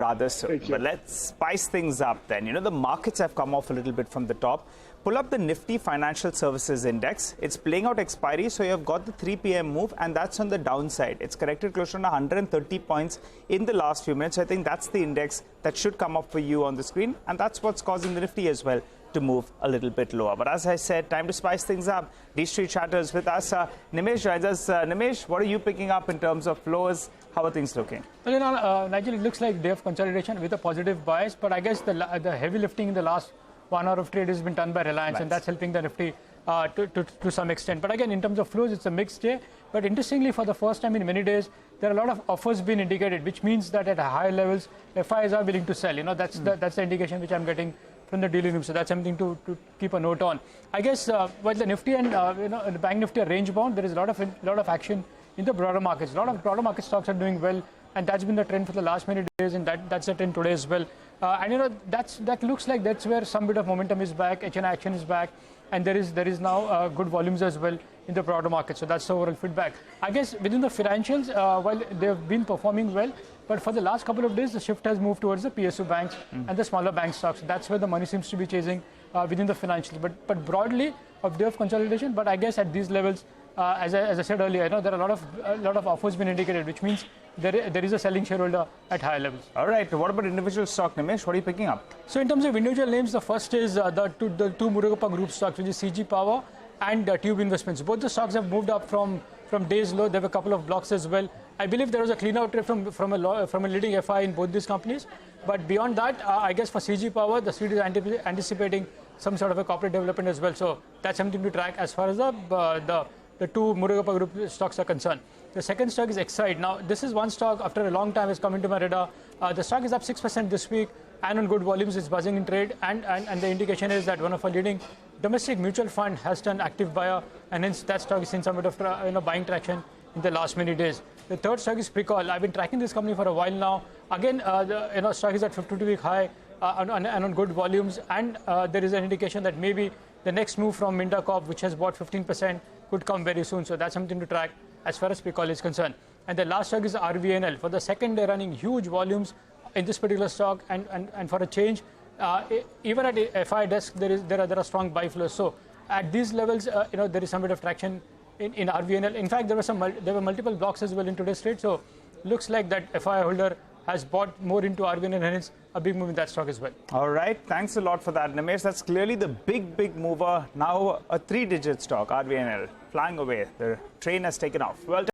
Rather so. But let's spice things up then. You know, the markets have come off a little bit from the top. Pull up the Nifty Financial Services Index. It's playing out expiry, so you've got the 3 p.m. move, and that's on the downside. It's corrected close to 130 points in the last few minutes. I think that's the index that should come up for you on the screen, and that's what's causing the Nifty as well to move a little bit lower. But as I said, time to spice things up. D Street Chatters with us. Nimesh joins us. Nimesh, what are you picking up in terms of flows? How are things looking? Well, you know, Nigel, it looks like day of consolidation with a positive bias, but I guess the heavy lifting in the last 1 hour of trade has been done by Reliance, and that's helping the Nifty to some extent. But again, in terms of flows, it's a mixed day. But interestingly, for the first time in many days, there are a lot of offers being indicated, which means that at higher levels, FIs are willing to sell. You know, that's the indication which I'm getting from the dealing room. So that's something to keep a note on. I guess while the Nifty and the Bank Nifty are range bound, there is a lot of action in the broader markets. A lot of broader market stocks are doing well, and that's been the trend for the last many days, and that's the trend today as well. And you know, that looks like that's where some bit of momentum is back. HN action is back, and there is now good volumes as well in the broader market. So that's the overall feedback. I guess within the financials, while they've been performing well, but for the last couple of days, the shift has moved towards the PSU banks and the smaller bank stocks. That's where the money seems to be chasing within the financials. But broadly, a day of consolidation. But I guess at these levels, as I said earlier, I know there are a lot of offers being indicated, which means there is a selling shareholder at higher levels. All right. What about individual stock, Nimesh? What are you picking up? So in terms of individual names, the first is the two Murugappa Group stocks, which is CG Power and Tube Investments. Both the stocks have moved up from days low. There were a couple of blocks as well. I believe there was a clean out trade from a leading FI in both these companies. But beyond that, I guess for CG Power, the street is anticipating some sort of a corporate development as well. So that's something to track as far as the two Murugappa Group stocks are concerned. The second stock is Excite. Now, this is one stock after a long time has come into my radar. The stock is up 6% this week, and on good volumes, it's buzzing in trade. And the indication is that one of our leading domestic mutual fund has turned active buyer, and hence that stock is in some bit of buying traction in the last many days. The third stock is Precall. I've been tracking this company for a while now. Again, the stock is at 52-week high and on good volumes, and there is an indication that maybe the next move from Minda Corp, which has bought 15%, could come very soon. So that's something to track as far as Precall is concerned. And the last stock is RVNL. For the second day running, huge volumes in this particular stock, and for a change, even at FI desk, there are strong buy flows. So at these levels, there is some bit of traction in RVNL. In fact, there were multiple blocks as well in today's trade. So looks like that FI holder has bought more into RVNL, and hence a big move in that stock as well. All right. Thanks a lot for that, Nimesh. That's clearly the big mover. Now a 3-digit stock, RVNL, flying away. The train has taken off. Well.